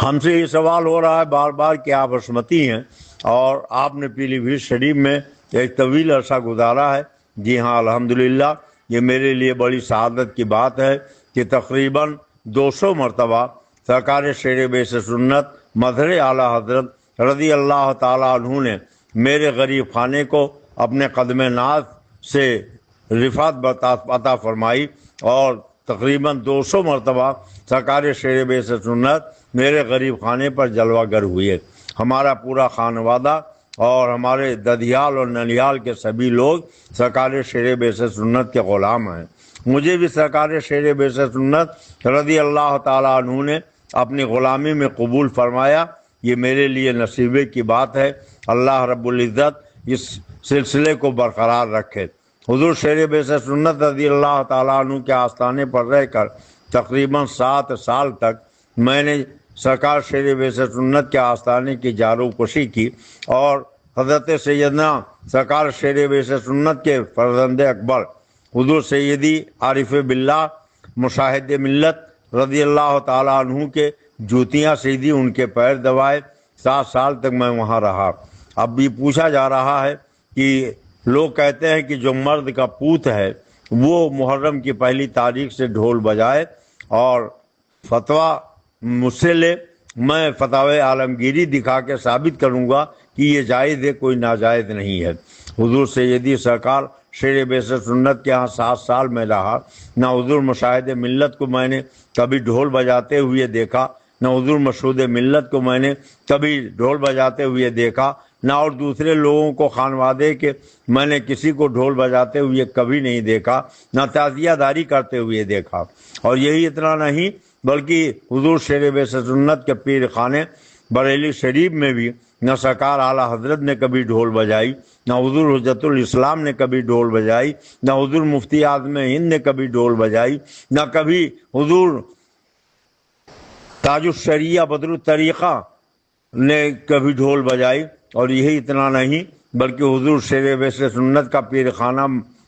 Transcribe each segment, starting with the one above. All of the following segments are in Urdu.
ہم سے یہ سوال ہو رہا ہے بار بار کہ آپ حشمتی ہیں اور آپ نے پیلی بھیت شریف میں ایک طویل عرصہ گزارا ہے۔ جی ہاں، الحمدللہ یہ میرے لیے بڑی سعادت کی بات ہے کہ تقریباً 200 مرتبہ سرکار شیر بیس سنت مظہر اعلیٰ حضرت رضی اللہ تعالیٰ عنہ نے میرے غریب خانے کو اپنے قدم ناز سے رفعت عطا فرمائی، اور تقریباً 200 مرتبہ سرکار شیر بیس سنت میرے غریب خانے پر جلوہ گر ہوئے۔ ہمارا پورا خانوادہ اور ہمارے ددیال اور ننیال کے سبھی لوگ سرکار شیر بیس سنت کے غلام ہیں۔ مجھے بھی سرکار شیر بیس سنت رضی اللہ تعالیٰ عنہ نے اپنی غلامی میں قبول فرمایا، یہ میرے لیے نصیبے کی بات ہے۔ اللہ رب العزت اس سلسلے کو برقرار رکھے۔ حضور شیر بیس سنت رضی اللہ تعالیٰ عنہ کے آستانے پر رہ کر تقریباً 7 سال تک میں نے سرکار شیر بیس سنت کے آستانے کی جارو کشی کی، اور حضرت سیدنا سرکار شیر بیس سنت کے فرزند اکبر حضور سیدی عارف باللہ مشاہد ملت رضی اللہ تعالیٰ عنہ کے جوتیاں سیدھی، ان کے پیر دبائے۔ 7 سال تک میں وہاں رہا۔ اب بھی پوچھا جا رہا ہے کہ لوگ کہتے ہیں کہ جو مرد کا پوت ہے وہ محرم کی پہلی تاریخ سے ڈھول بجائے اور فتویٰ مجھ سے لے، میں فتاوی عالمگیری دکھا کے ثابت کروں گا کہ یہ جائز ہے، کوئی ناجائز نہیں ہے۔ حضور سیدی سرکار شیر بیس سنت کے ہاں 7 سال میں رہا، نہ حضور مشاہد ملت کو میں نے کبھی ڈھول بجاتے ہوئے دیکھا، نہ حضور مشہود ملت کو میں نے کبھی ڈھول بجاتے ہوئے دیکھا، نہ اور دوسرے لوگوں کو خانوادے کے میں نے کسی کو ڈھول بجاتے ہوئے کبھی نہیں دیکھا، نہ تعزیہ داری کرتے ہوئے دیکھا۔ اور یہی اتنا نہیں بلکہ حضور شیر بیس سنت کے پیر خانے بریلی شریف میں بھی نہ سرکار اعلیٰ حضرت نے کبھی ڈھول بجائی، نہ حضور حجت الاسلام نے کبھی ڈھول بجائی، نہ حضور مفتی اعظم ہند نے کبھی ڈھول بجائی، نہ کبھی حضور تاج الشریعہ بدر الطریقہ نے کبھی ڈھول بجائی۔ اور یہی اتنا نہیں بلکہ حضور شیر بیس سنت کا پیر خانہ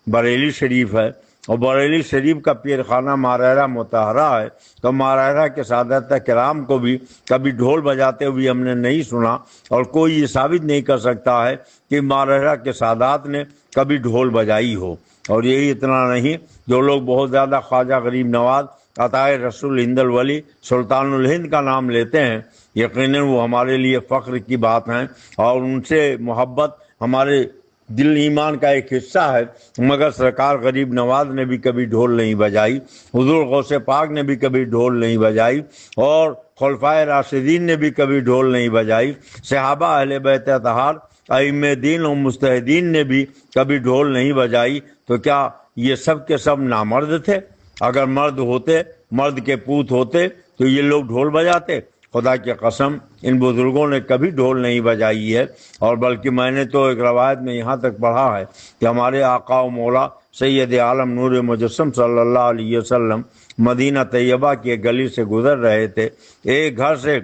بریلی شریف ہے، اور بریلی شریف کا پیر خانہ مارحرہ مطہرہ ہے، تو مارحرہ کے سادات کرام کو بھی کبھی ڈھول بجاتے ہوئے ہم نے نہیں سنا، اور کوئی یہ ثابت نہیں کر سکتا ہے کہ مارحرہ کے سادات نے کبھی ڈھول بجائی ہو۔ اور یہی اتنا نہیں، جو لوگ بہت زیادہ خواجہ غریب نواز عطائے رسول ہند الولی سلطان الہند کا نام لیتے ہیں، یقیناً وہ ہمارے لیے فخر کی بات ہیں، اور ان سے محبت ہمارے دل ایمان کا ایک حصہ ہے، مگر سرکار غریب نواز نے بھی کبھی ڈھول نہیں بجائی، حضور غوث پاک نے بھی کبھی ڈھول نہیں بجائی، اور خلفائے راشدین نے بھی کبھی ڈھول نہیں بجائی، صحابہ اہل بیت اطہار ائمہ دین و مجتہدین نے بھی کبھی ڈھول نہیں بجائی۔ تو کیا یہ سب کے سب نامرد تھے؟ اگر مرد ہوتے، مرد کے پوت ہوتے تو یہ لوگ ڈھول بجاتے؟ خدا کی قسم ان بزرگوں نے کبھی ڈھول نہیں بجائی ہے، اور بلکہ میں نے تو ایک روایت میں یہاں تک پڑھا ہے کہ ہمارے آقا و مولا سید عالم نور مجسم صلی اللہ علیہ وسلم مدینہ طیبہ کی گلی سے گزر رہے تھے، ایک گھر سے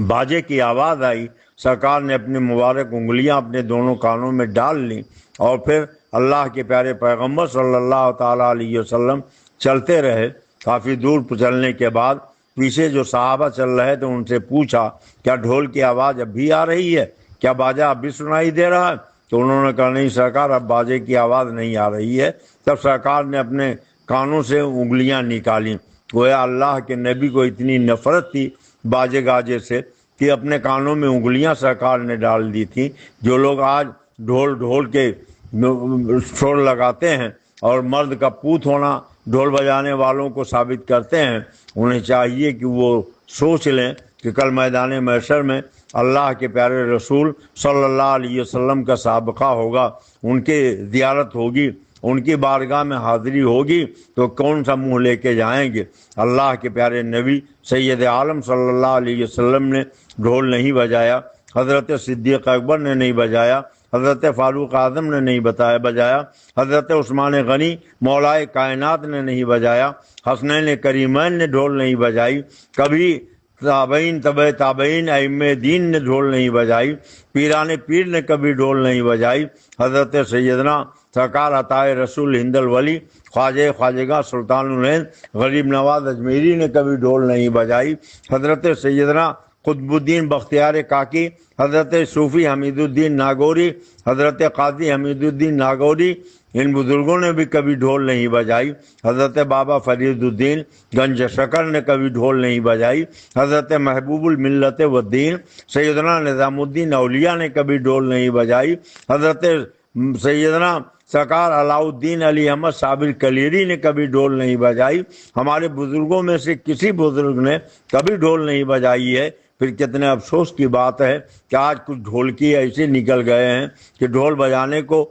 باجے کی آواز آئی، سرکار نے اپنی مبارک انگلیاں اپنے دونوں کانوں میں ڈال لیں، اور پھر اللہ کے پیارے پیغمبر صلی اللہ تعالیٰ علیہ وسلم چلتے رہے۔ کافی دور چلنے کے بعد پیچھے جو صحابہ چل رہے تھے ان سے پوچھا، کیا ڈھول کی آواز اب بھی آ رہی ہے؟ کیا باجا اب بھی سنائی دے رہا ہے؟ تو انہوں نے کہا نہیں سرکار، اب باجے کی آواز نہیں آ رہی ہے۔ تب سرکار نے اپنے کانوں سے انگلیاں نکالیں۔ گویا اللہ کے نبی کو اتنی نفرت تھی باجے گاجے سے کہ اپنے کانوں میں انگلیاں سرکار نے ڈال دی تھیں۔ جو لوگ آج ڈھول کے شور لگاتے ہیں اور مرد کا پوت ہونا ڈھول بجانے والوں کو ثابت کرتے ہیں، انہیں چاہیے کہ وہ سوچ لیں کہ کل میدان محشر میں اللہ کے پیارے رسول صلی اللہ علیہ وسلم کا سابقہ ہوگا، ان کی زیارت ہوگی، ان کی بارگاہ میں حاضری ہوگی، تو کون سا منہ لے کے جائیں گے؟ اللہ کے پیارے نبی سید عالم صلی اللہ علیہ وسلم نے ڈھول نہیں بجایا، حضرت صدیق اکبر نے نہیں بجایا، حضرت فاروق اعظم نے نہیں بجایا، حضرت عثمان غنی مولائے کائنات نے نہیں بجایا، حسنین کریمین نے ڈھول نہیں بجائی، کبھی تابعین تبع تابعین ائمہ دین نے ڈھول نہیں بجائی، پیران پیر نے کبھی ڈھول نہیں بجائی، حضرت سیدنا سرکار عطائے رسول ہندل ولی خواجہ خواجگاں سلطان الہند غریب نواز اجمیری نے کبھی ڈھول نہیں بجائی، حضرت سیدنا قطب الدین بختیار کاکی، حضرت صوفی حمید الدین ناگوری، حضرت قاضی حمید الدین ناگوری، ان بزرگوں نے بھی کبھی ڈھول نہیں بجائی، حضرت بابا فرید الدین گنج شکر نے کبھی ڈھول نہیں بجائی، حضرت محبوب الملت والدین سیدنا نظام الدین اولیاء نے کبھی ڈھول نہیں بجائی، حضرت سیدنا سرکار علاء الدین علی احمد صابر کلیری نے کبھی ڈھول نہیں بجائی۔ ہمارے بزرگوں میں سے کسی بزرگ نے کبھی ڈھول نہیں بجائی ہے۔ پھر کتنے افسوس کی بات ہے کہ آج کچھ ڈھولکی ایسے نکل گئے ہیں کہ ڈھول بجانے کو